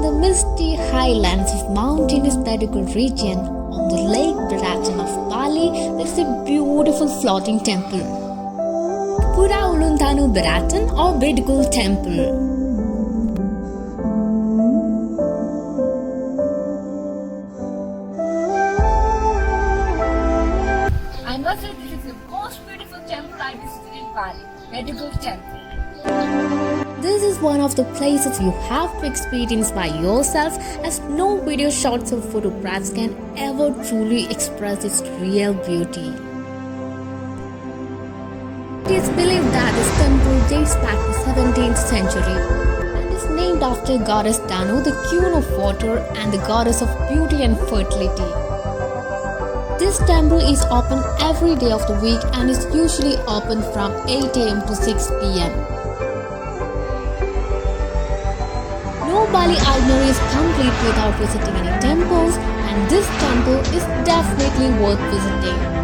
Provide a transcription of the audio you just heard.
the misty highlands of mountainous Bedugul region on the Lake Beratan of Bali, there's a beautiful floating temple, Ulun Danu Beratan or Bedugul Temple. I must say this is the most beautiful temple I visited in Bali, Bedugul Temple. This is one of the places you have to experience by yourself, as no video shots or photographs can ever truly express its real beauty. It is believed that this temple dates back to 17th century and is named after goddess Danu, the queen of water and the goddess of beauty and fertility. This temple is open every day of the week and is usually open from 8 am to 6 pm. No Bali itinerary is complete without visiting any temples, and this temple is definitely worth visiting.